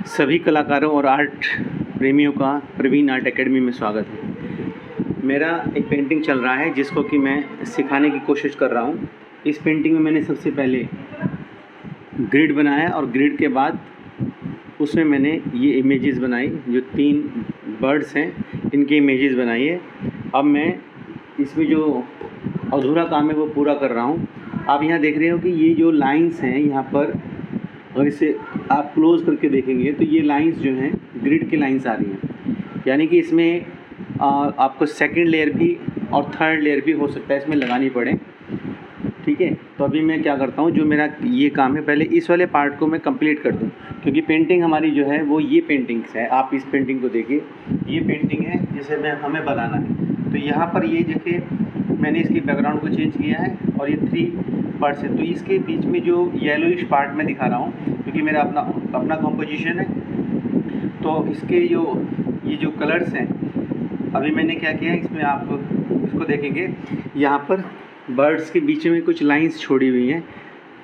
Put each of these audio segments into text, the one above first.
सभी कलाकारों और आर्ट प्रेमियों का प्रवीण आर्ट एकेडमी में स्वागत है। मेरा एक पेंटिंग चल रहा है जिसको कि मैं सिखाने की कोशिश कर रहा हूँ। इस पेंटिंग में मैंने सबसे पहले ग्रिड बनाया और ग्रिड के बाद उसमें मैंने ये इमेजेस बनाई, जो 3 बर्ड्स हैं इनकी इमेजेस बनाई है। अब मैं इसमें जो अधूरा काम है वो पूरा कर रहा हूँ। आप यहाँ देख रहे हो कि ये जो लाइंस हैं यहाँ पर, और इसे आप क्लोज करके देखेंगे तो ये लाइंस जो हैं ग्रिड की लाइंस आ रही हैं, यानी कि इसमें आपको सेकंड लेयर भी और थर्ड लेयर भी हो सकता है इसमें लगानी पड़े। ठीक है, तो अभी मैं क्या करता हूँ, जो मेरा ये काम है पहले इस वाले पार्ट को मैं कंप्लीट कर दूँ, क्योंकि पेंटिंग हमारी जो है वो ये पेंटिंग्स है। आप इस पेंटिंग को देखिए, ये पेंटिंग है जिसे हमें बनाना है। तो यहाँ पर ये देखिए मैंने इसकी बैकग्राउंड को चेंज किया है और ये 3 पार्ट्स है। तो इसके बीच में जो येलोइश पार्ट मैं दिखा रहा हूँ, क्योंकि मेरा अपना कंपोजिशन है, तो इसके ये जो कलर्स हैं, अभी मैंने क्या किया है इसमें आप इसको देखेंगे, यहाँ पर बर्ड्स के बीच में कुछ लाइंस छोड़ी हुई हैं।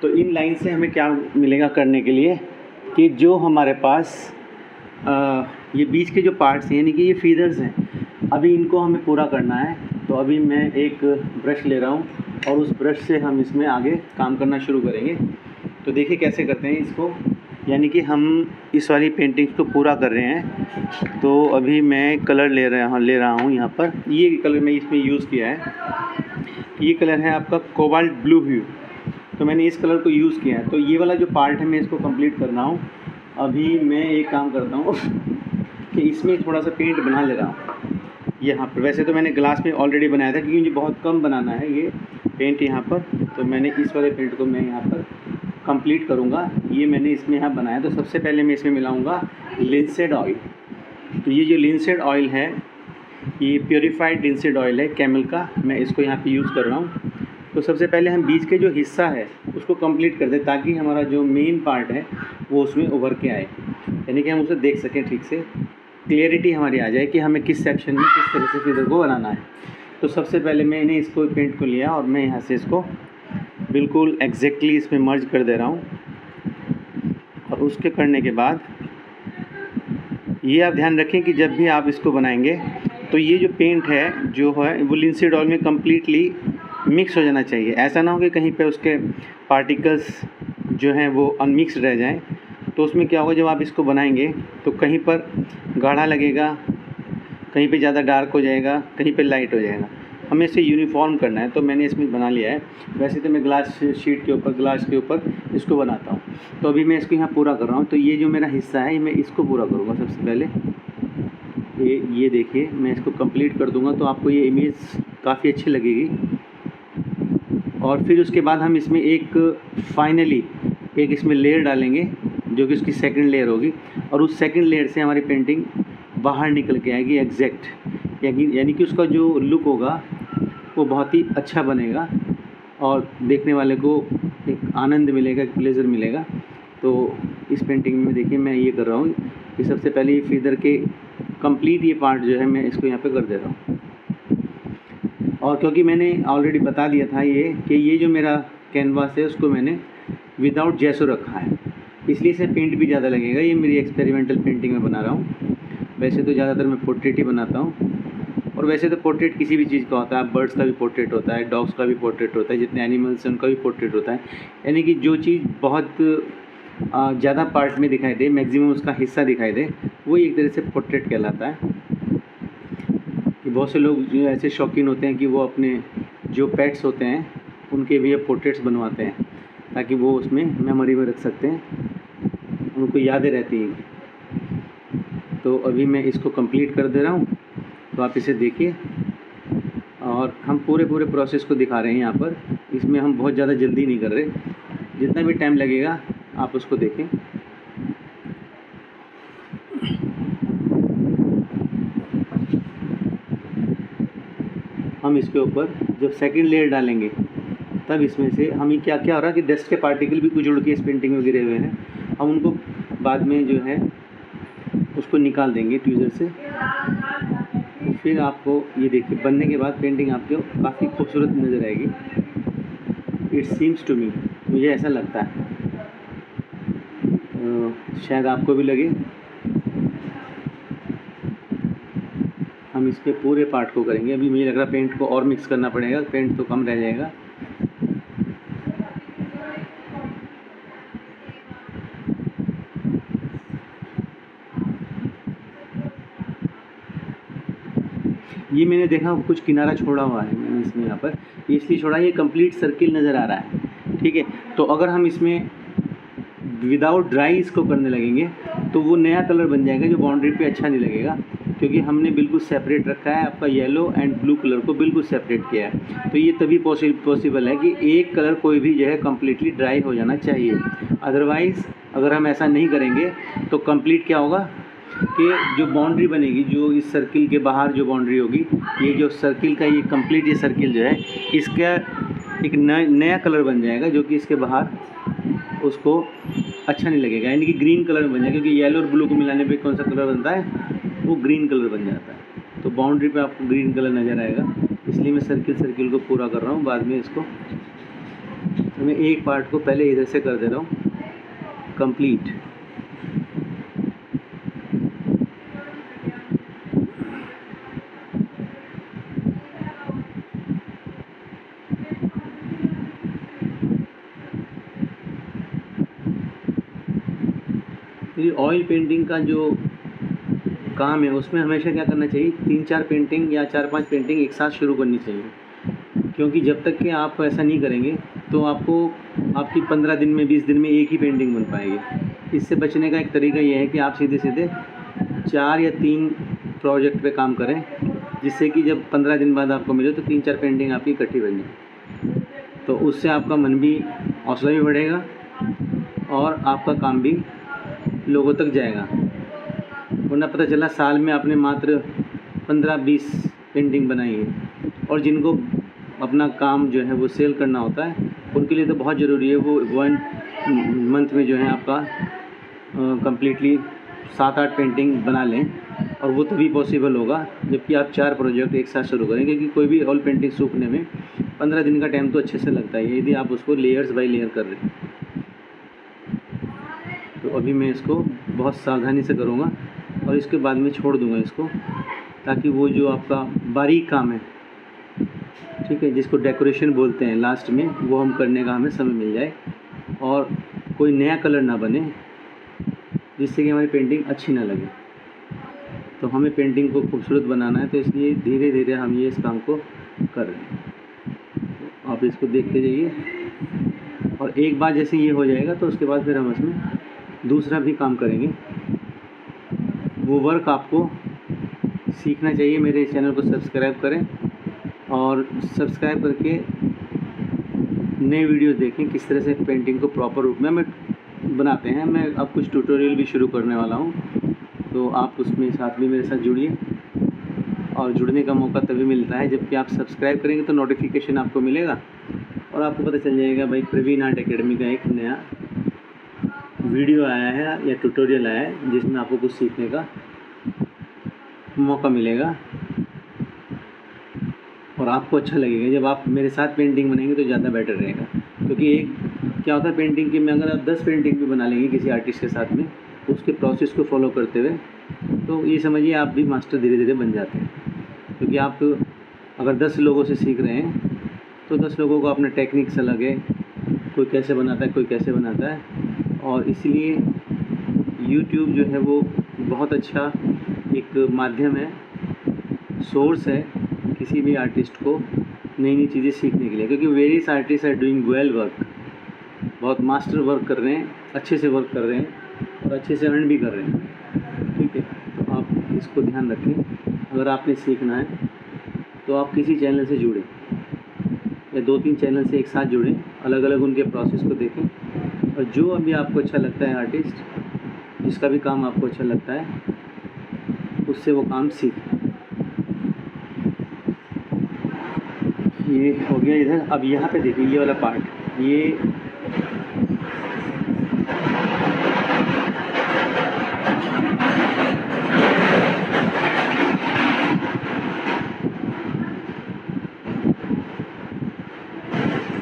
तो इन लाइन से हमें क्या मिलेगा करने के लिए कि जो हमारे पास ये बीच के जो पार्ट्स हैं, यानी कि ये फीदर्स हैं, अभी इनको हमें पूरा करना है। तो अभी मैं एक ब्रश ले रहा हूँ और उस ब्रश से हम इसमें आगे काम करना शुरू करेंगे। तो देखिए कैसे करते हैं इसको, यानी कि हम इस वाली पेंटिंग्स को पूरा कर रहे हैं। तो अभी मैं कलर ले रहा हूँ यहाँ पर। ये कलर मैं इसमें यूज़ किया है, ये कलर है आपका कोबाल्ट ब्लू ह्यू। तो मैंने इस कलर को यूज़ किया है। तो ये वाला जो पार्ट है मैं इसको कंप्लीट कर रहा हूँ। अभी मैं एक काम करता हूँ कि इसमें थोड़ा सा पेंट बना ले रहा हूँ यहाँ पर। वैसे तो मैंने ग्लास में ऑलरेडी बनाया था, क्योंकि मुझे बहुत कम बनाना है ये पेंट यहाँ पर। तो मैंने इस वाले पेंट को मैं यहाँ पर कंप्लीट करूँगा। ये मैंने इसमें यहाँ बनाया। तो सबसे पहले मैं इसमें मिलाऊँगा लिंसेड ऑयल। तो ये जो लिंसेड ऑयल है, ये प्योरीफाइड लिंसेड ऑयल है कैमल का, मैं इसको यहाँ पे यूज़ कर रहा हूँ। तो सबसे पहले हम बीच के जो हिस्सा है उसको कंप्लीट कर दें, ताकि हमारा जो मेन पार्ट है वो उसमें उभर के आए, यानी कि हम उसे देख सकें ठीक से, क्लियरिटी हमारी आ जाए कि हमें किस सेक्शन में किस तरह से फिगर को बनाना है। तो सबसे पहले मैंने इसको पेंट को लिया और मैं यहाँ से इसको बिल्कुल एग्जैक्टली इसमें मर्ज कर दे रहा हूँ। और उसके करने के बाद ये आप ध्यान रखें कि जब भी आप इसको बनाएंगे तो ये जो पेंट है जो है वो लिंसेड ऑयल में कम्प्लीटली मिक्स हो जाना चाहिए। ऐसा ना हो कि कहीं पे उसके पार्टिकल्स जो हैं वो अनमिक्स रह जाएं। तो उसमें क्या होगा, जब आप इसको बनाएंगे तो कहीं पर गाढ़ा लगेगा, कहीं पे ज़्यादा डार्क हो जाएगा, कहीं पे लाइट हो जाएगा। हमें इसे यूनिफॉर्म करना है। तो मैंने इसमें बना लिया है। वैसे तो मैं ग्लास शीट के ऊपर, ग्लास के ऊपर इसको बनाता हूँ। तो अभी मैं इसको यहाँ पूरा कर रहा हूँ। तो ये जो मेरा हिस्सा है मैं इसको पूरा करूँगा सबसे पहले। ये देखिए मैं इसको कंप्लीट कर दूँगा तो आपको ये इमेज काफ़ी अच्छी लगेगी। और फिर उसके बाद हम इसमें फाइनली एक इसमें लेयर डालेंगे, जो कि उसकी सेकंड लेयर होगी। और उस सेकंड लेयर से हमारी पेंटिंग बाहर निकल के आएगी एग्जैक्ट, यानी कि उसका जो लुक होगा वो बहुत ही अच्छा बनेगा और देखने वाले को एक आनंद मिलेगा, एक प्लेजर मिलेगा। तो इस पेंटिंग में देखिए मैं ये कर रहा हूँ कि सबसे पहले ये फीदर के कंप्लीट ये पार्ट जो है मैं इसको यहाँ पे कर दे रहा हूँ। और क्योंकि मैंने ऑलरेडी बता दिया था ये जो मेरा कैनवास है उसको मैंने विदाउट जेसो रखा है, इसलिए इसे पेंट भी ज़्यादा लगेगा। ये मेरी एक्सपेरिमेंटल पेंटिंग में बना रहा हूँ। वैसे तो ज़्यादातर मैं पोर्ट्रेट ही बनाता हूँ, और वैसे तो पोर्ट्रेट किसी भी चीज़ का होता है। बर्ड्स का भी पोर्ट्रेट होता है, डॉग्स का भी पोर्ट्रेट होता है, जितने एनिमल्स हैं उनका भी पोर्ट्रेट होता है। यानी कि जो चीज़ बहुत ज़्यादा पार्ट में दिखाई दे, मैक्सिमम उसका हिस्सा दिखाई दे, वो एक तरह से पोर्ट्रेट कहलाता है। कि बहुत से लोग जो ऐसे शौकीन होते हैं कि वो अपने जो पेट्स होते हैं उनके भी पोर्ट्रेट्स बनवाते हैं, ताकि वो उसमें मेमोरी में रख सकते हैं, उनको यादें रहती हैं। तो अभी मैं इसको कंप्लीट कर दे रहा हूँ। तो आप इसे देखिए, और हम पूरे प्रोसेस को दिखा रहे हैं यहाँ पर। इसमें हम बहुत ज़्यादा जल्दी नहीं कर रहे, जितना भी टाइम लगेगा आप उसको देखें। हम इसके ऊपर जब सेकंड लेयर डालेंगे तब इसमें से हमें क्या हो रहा है कि डस्ट के पार्टिकल भी कुछ उड़ के इस पेंटिंग में गिरे हुए हैं। हम उनको बाद में जो है उसको निकाल देंगे ट्वीज़र से। फिर आपको ये देखिए बनने के बाद पेंटिंग आपको काफ़ी खूबसूरत नज़र आएगी। इट सीम्स टू मी, मुझे ऐसा लगता है। शायद आपको भी लगे। हम इसके पूरे पार्ट को करेंगे। अभी मुझे लग रहा है पेंट को और मिक्स करना पड़ेगा, पेंट तो कम रह जाएगा। ये मैंने देखा कुछ किनारा छोड़ा हुआ है मैंने इसमें, यहाँ पर इसलिए छोड़ा, ये कंप्लीट सर्किल नज़र आ रहा है। ठीक है, तो अगर हम इसमें विदाउट ड्राई इसको करने लगेंगे तो वो नया कलर बन जाएगा जो बाउंड्री पे अच्छा नहीं लगेगा, क्योंकि हमने बिल्कुल सेपरेट रखा है, आपका येलो एंड ब्लू कलर को बिल्कुल सेपरेट किया है। तो ये तभी पॉसिबल है कि एक कलर कोई भी जो है कम्प्लीटली ड्राई हो जाना चाहिए। अदरवाइज़ अगर हम ऐसा नहीं करेंगे तो कंप्लीट क्या होगा कि जो बाउंड्री बनेगी, जो इस सर्किल के बाहर जो बाउंड्री होगी, ये जो सर्किल का ये कंप्लीट ये सर्किल जो है इसका एक नया कलर बन जाएगा, जो कि इसके बाहर उसको अच्छा नहीं लगेगा, यानी कि ग्रीन कलर बन जाएगा, क्योंकि येलो और ब्लू को मिलाने पे कौन सा कलर बनता है, वो ग्रीन कलर बन जाता है। तो बाउंड्री पे आपको ग्रीन कलर नज़र आएगा, इसलिए मैं सर्किल को पूरा कर रहा हूँ। बाद में इसको तो मैं एक पार्ट को पहले इधर से कर दे रहा हूँ कंप्लीट। ये ऑयल पेंटिंग का जो काम है उसमें हमेशा क्या करना चाहिए, 3-4 पेंटिंग या 4-5 पेंटिंग एक साथ शुरू करनी चाहिए, क्योंकि जब तक कि आप ऐसा नहीं करेंगे तो आपको आपकी 15 दिन में 20 दिन में एक ही पेंटिंग बन पाएगी। इससे बचने का एक तरीका ये है कि आप सीधे 4 या 3 प्रोजेक्ट पे काम करें, जिससे कि जब 15 दिन बाद आपको मिले तो 3-4 पेंटिंग आपकी इकट्ठी बन जाए। तो उससे आपका मन भी, हौसला भी बढ़ेगा और आपका काम भी लोगों तक जाएगा। वरना पता चला साल में आपने मात्र 15-20 पेंटिंग बनाई है, और जिनको अपना काम जो है वो सेल करना होता है उनके लिए तो बहुत ज़रूरी है वो 1 मंथ में जो है आपका कम्प्लीटली 7-8 पेंटिंग बना लें, और वो तभी पॉसिबल होगा जबकि आप 4 प्रोजेक्ट एक साथ शुरू करें, क्योंकि कोई भी ऑयल पेंटिंग सूखने में 15 दिन का टाइम तो अच्छे से लगता है, यदि आप उसको लेयर्स बाय लेयर कर रहे हैं। तो अभी मैं इसको बहुत सावधानी से करूँगा और इसके बाद में छोड़ दूँगा इसको, ताकि वो जो आपका बारीक काम है, ठीक है, जिसको डेकोरेशन बोलते हैं लास्ट में, वो हम करने का हमें समय मिल जाए और कोई नया कलर ना बने जिससे कि हमारी पेंटिंग अच्छी ना लगे। तो हमें पेंटिंग को खूबसूरत बनाना है, तो इसलिए धीरे धीरे हम ये इस काम को कर रहे हैं। तो आप इसको देखते जाइए, और एक बार जैसे ये हो जाएगा तो उसके बाद फिर हम इसमें दूसरा भी काम करेंगे। वो वर्क आपको सीखना चाहिए। मेरे चैनल को सब्सक्राइब करें और सब्सक्राइब करके नए वीडियो देखें किस तरह से पेंटिंग को प्रॉपर रूप में बनाते हैं। मैं अब कुछ ट्यूटोरियल भी शुरू करने वाला हूँ, तो आप उसमें साथ भी मेरे साथ जुड़िए। और जुड़ने का मौका तभी मिलता है जबकि आप सब्सक्राइब करेंगे, तो नोटिफिकेशन आपको मिलेगा और आपको पता चल जाएगा भाई प्रवीण आर्ट एकेडमी का एक नया वीडियो आया है या ट्यूटोरियल आया है, जिसमें आपको कुछ सीखने का मौका मिलेगा और आपको अच्छा लगेगा। जब आप मेरे साथ पेंटिंग बनाएंगे तो ज़्यादा बेटर रहेगा, क्योंकि एक क्या होता है पेंटिंग की में, अगर आप 10 पेंटिंग भी बना लेंगे किसी आर्टिस्ट के साथ में, उसके प्रोसेस को फॉलो करते हुए, तो ये समझिए आप भी मास्टर धीरे धीरे बन जाते हैं। क्योंकि आप अगर 10 लोगों से सीख रहे हैं तो 10 लोगों को अपना टेक्निक्स अलग है, कोई कैसे बनाता है, कोई कैसे बनाता है। और इसलिए यूट्यूब जो है वो बहुत अच्छा एक माध्यम है, सोर्स है किसी भी आर्टिस्ट को नई नई चीज़ें सीखने के लिए, क्योंकि various artist are doing well work, बहुत मास्टर वर्क कर रहे हैं, अच्छे से वर्क कर रहे हैं और अच्छे से अर्न भी कर रहे हैं। ठीक है, तो आप इसको ध्यान रखें। अगर आपने सीखना है तो आप किसी चैनल से जुड़ें या 2-3 चैनल से एक साथ जुड़ें, अलग अलग उनके प्रोसेस को देखें, और जो अभी आपको अच्छा लगता है, आर्टिस्ट जिसका भी काम आपको अच्छा लगता है, उससे वो काम सीखें। ये हो गया इधर। अब यहाँ पे देखिए ये वाला पार्ट, ये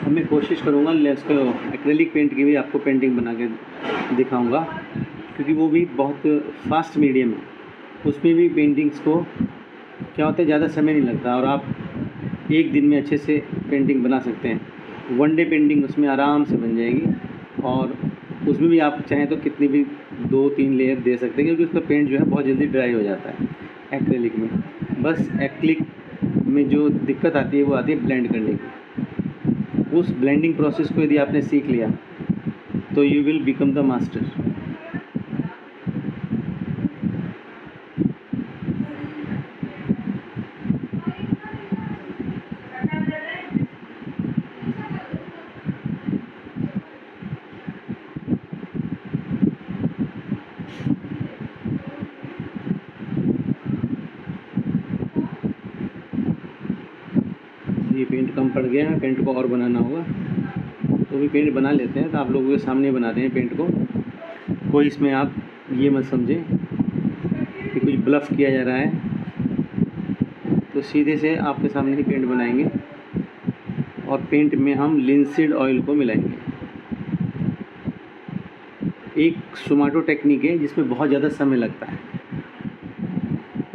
मैं कोशिश करूँगा इसको एक्रेलिक पेंट की भी आपको पेंटिंग बना के दिखाऊंगा, क्योंकि वो भी बहुत फास्ट मीडियम है। उसमें भी पेंटिंग्स को क्या होता है, ज़्यादा समय नहीं लगता और आप एक दिन में अच्छे से पेंटिंग बना सकते हैं। वन डे पेंटिंग उसमें आराम से बन जाएगी। और उसमें भी आप चाहें तो कितनी भी 2-3 लेयर दे सकते हैं, क्योंकि उसका पेंट जो है बहुत जल्दी ड्राई हो जाता है एक्रेलिक में। बस एक्रिलिक में जो दिक्कत आती है वो आती है ब्लेंड करने की। उस ब्लेंडिंग प्रोसेस को यदि आपने सीख लिया तो you will become the master. ये पेंट कम पड़ गया है, पेंट को और बनाना होगा। तो भी पेंट बना लेते हैं, तो आप लोगों के सामने बनाते हैं पेंट को। कोई इसमें आप ये मत समझें कि कुछ ब्लफ किया जा रहा है, तो सीधे से आपके सामने ही पेंट बनाएंगे। और पेंट में हम लिंसीड ऑयल को मिलाएंगे। एक सुमाटो टेक्निक है जिसमें बहुत ज़्यादा समय लगता है।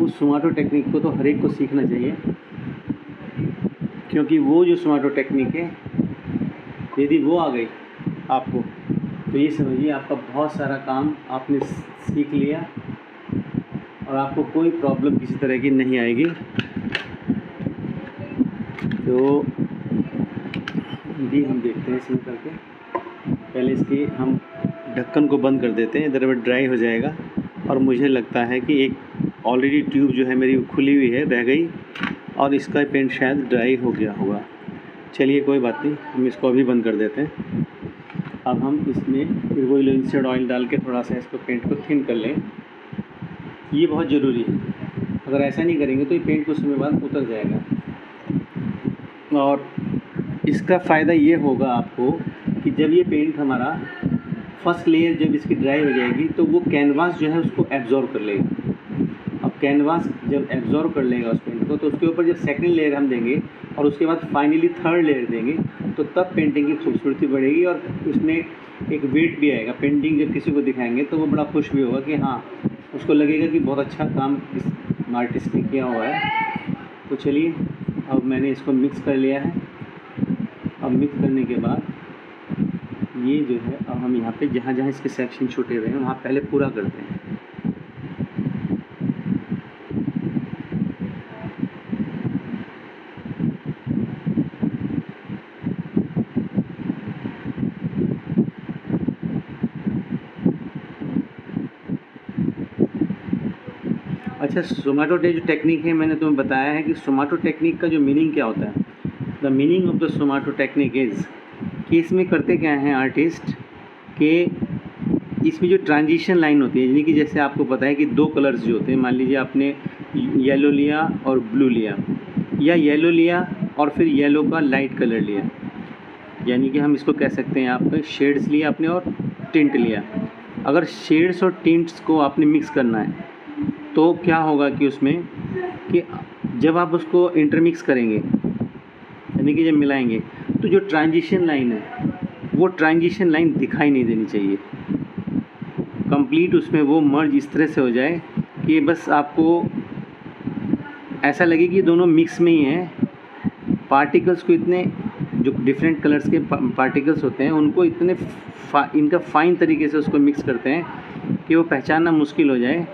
उस सुमाटो टेक्निक को तो हर एक को सीखना चाहिए, क्योंकि वो जो सुमाटो टेक्निक है, यदि वो आ गई आपको तो ये समझिए आपका बहुत सारा काम आपने सीख लिया और आपको कोई प्रॉब्लम किसी तरह की नहीं आएगी। तो भी हम देखते हैं इसमें करके। पहले इसकी हम ढक्कन को बंद कर देते हैं, इधर ड्राई हो जाएगा। और मुझे लगता है कि एक ऑलरेडी ट्यूब जो है मेरी खुली हुई है, रह गई, और इसका पेंट शायद ड्राई हो गया होगा। चलिए कोई बात नहीं, हम इसको अभी बंद कर देते हैं। अब हम इसमें फिर वही लिंसीड ऑयल डाल के थोड़ा सा इसको पेंट को थिन कर लें। ये बहुत ज़रूरी है, अगर ऐसा नहीं करेंगे तो ये पेंट कुछ समय बाद उतर जाएगा। और इसका फ़ायदा ये होगा आपको कि जब ये पेंट हमारा फर्स्ट लेयर जब इसकी ड्राई हो जाएगी तो वो कैनवास जो है उसको एब्जॉर्व कर लेगा। अब कैनवास जब एब्जॉर्व कर लेगा उस पेंट को, तो उसके ऊपर जब सेकंड लेयर हम देंगे और उसके बाद फाइनली थर्ड लेयर देंगे, तो तब पेंटिंग की खूबसूरती बढ़ेगी और उसमें एक वेट भी आएगा। पेंटिंग जब किसी को दिखाएंगे तो वो बड़ा खुश भी होगा कि हाँ, उसको लगेगा कि बहुत अच्छा काम इस आर्टिस्ट ने किया हुआ है। तो चलिए, अब मैंने इसको मिक्स कर लिया है। अब मिक्स करने के बाद ये जो है, अब हम यहाँ पे जहाँ जहाँ इसके सेक्शन छूटे हुए हैं वहाँ पहले पूरा करते हैं। अच्छा, सुमाटो जो टेक्निक है, मैंने तुम्हें बताया है कि सुमाटो टेक्निक का जो मीनिंग क्या होता है। द मीनिंग ऑफ द सुमाटो टेक्निक इज़ कि इसमें करते क्या हैं आर्टिस्ट के, इसमें जो ट्रांजिशन लाइन होती है, यानी कि जैसे आपको पता है कि दो कलर्स जो होते हैं, मान लीजिए आपने येलो लिया और ब्लू लिया, या येलो लिया और फिर येलो का लाइट कलर लिया, यानी कि हम इसको कह सकते हैं आपका शेड्स लिया आपने और टिंट लिया। अगर शेड्स और टिंट्स को आपने मिक्स करना है तो क्या होगा कि उसमें कि जब आप उसको इंटरमिक्स करेंगे, यानी कि जब मिलाएंगे, तो जो ट्रांजिशन लाइन है वो ट्रांजिशन लाइन दिखाई नहीं देनी चाहिए। कंप्लीट उसमें वो मर्ज इस तरह से हो जाए कि बस आपको ऐसा लगे कि दोनों मिक्स में ही हैं। पार्टिकल्स को इतने, जो डिफरेंट कलर्स के पार्टिकल्स होते हैं उनको इतने इनका फाइन तरीके से उसको मिक्स करते हैं कि वो पहचानना मुश्किल हो जाए,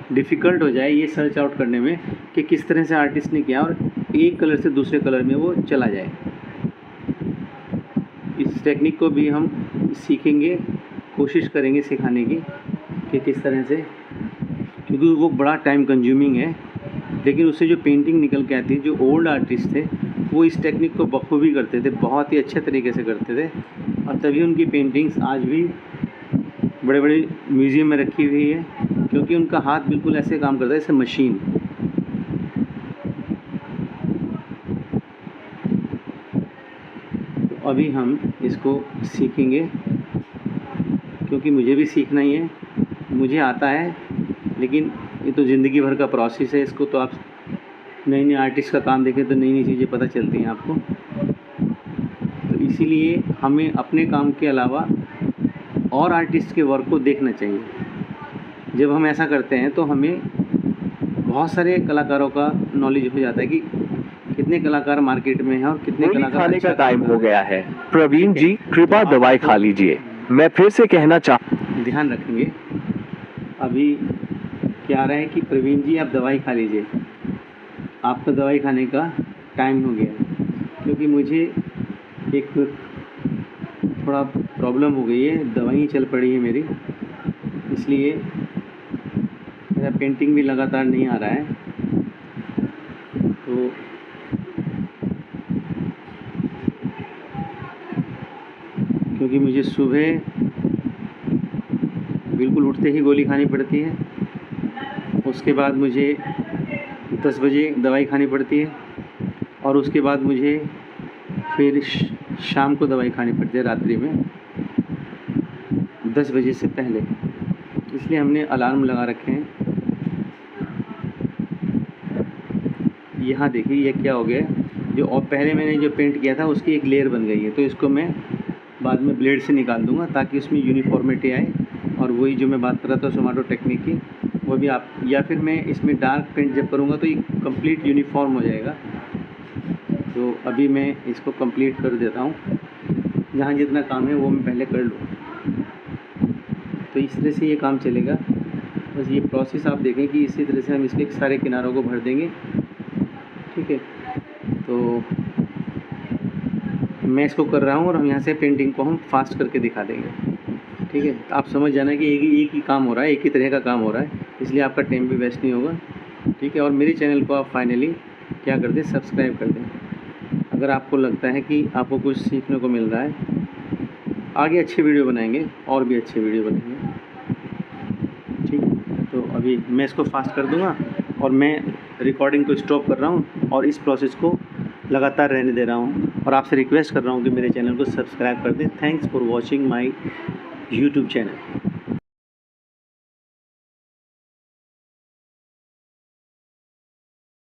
डिफ़िकल्ट हो जाए ये सर्च आउट करने में कि किस तरह से आर्टिस्ट ने किया, और एक कलर से दूसरे कलर में वो चला जाए। इस टेक्निक को भी हम सीखेंगे, कोशिश करेंगे सिखाने की कि किस तरह से, क्योंकि वो बड़ा टाइम कंज्यूमिंग है। लेकिन उससे जो पेंटिंग निकल के आती है, जो ओल्ड आर्टिस्ट थे वो इस टेक्निक को बखूबी करते थे, बहुत ही अच्छे तरीके से करते थे, और तभी उनकी पेंटिंग्स आज भी बड़े बड़े म्यूज़ियम में रखी हुई है, क्योंकि उनका हाथ बिल्कुल ऐसे काम करता है जैसे मशीन। तो अभी हम इसको सीखेंगे, क्योंकि मुझे भी सीखना ही है। मुझे आता है, लेकिन ये तो ज़िंदगी भर का प्रोसेस है। इसको तो आप नए नए आर्टिस्ट का काम देखें तो नई नई चीज़ें पता चलती हैं आपको। तो इसीलिए हमें अपने काम के अलावा और आर्टिस्ट के वर्क को देखना चाहिए। जब हम ऐसा करते हैं तो हमें बहुत सारे कलाकारों का नॉलेज हो जाता है कि कितने कलाकार मार्केट में हैं और कितने गोली कलाकार खाने अच्छा का टाइम काम हो कर रहे गया हैं। है। प्रवीण ठीक है? जी कृपा तो आप दवाई इसको खा लीजिए। मैं फिर से कहना ध्यान रखेंगे। अभी क्या आ रहा है कि प्रवीण जी आप दवाई खा लीजिए, आपका दवाई खाने का टाइम हो गया है, क्योंकि मुझे एक थोड़ा प्रॉब्लम हो गई है, दवाई चल पड़ी है मेरी, इसलिए मेरा पेंटिंग भी लगातार नहीं आ रहा है। तो क्योंकि मुझे सुबह बिल्कुल उठते ही गोली खानी पड़ती है, उसके बाद मुझे 10 बजे दवाई खानी पड़ती है, और उसके बाद मुझे फिर शाम को दवाई खानी पड़ती है रात्रि में 10 बजे से पहले। इसलिए हमने अलार्म लगा रखे हैं। यहाँ देखिए ये क्या हो गया है, जो और पहले मैंने जो पेंट किया था उसकी एक लेयर बन गई है, तो इसको मैं बाद में ब्लेड से निकाल दूंगा ताकि उसमें यूनिफॉर्मिटी आए, और वही जो मैं बात कर रहा था सोमाटो टेक्निक की वो भी आप, या फिर मैं इसमें डार्क पेंट जब करूँगा तो ये कंप्लीट यूनिफॉर्म हो जाएगा। तो अभी मैं इसको कंप्लीट कर देता हूँ, जहाँ जितना काम है वो मैं पहले कर लूँ। तो इस तरह से ये काम चलेगा। बस ये प्रोसेस आप देखें कि इसी तरह से हम इसके सारे किनारों को भर देंगे। ठीक है, तो मैं इसको कर रहा हूँ और हम यहाँ से पेंटिंग को हम फास्ट करके दिखा देंगे। ठीक है, आप समझ जाना कि एक ही काम हो रहा है, एक ही तरह का काम हो रहा है, इसलिए आपका टाइम भी वेस्ट नहीं होगा। ठीक है, और मेरे चैनल को आप फाइनली क्या कर दें, सब्सक्राइब कर दें। अगर आपको लगता है कि आपको कुछ सीखने को मिल रहा है, आगे अच्छे वीडियो बनाएंगे, और भी अच्छे वीडियो बनाएंगे। ठीक, तो अभी मैं इसको फास्ट कर दूँगा और मैं रिकॉर्डिंग को स्टॉप कर रहा हूँ और इस प्रोसेस को लगातार रहने दे रहा हूँ, और आपसे रिक्वेस्ट कर रहा हूँ कि मेरे चैनल को सब्सक्राइब कर दें। Thanks for watching my YouTube channel.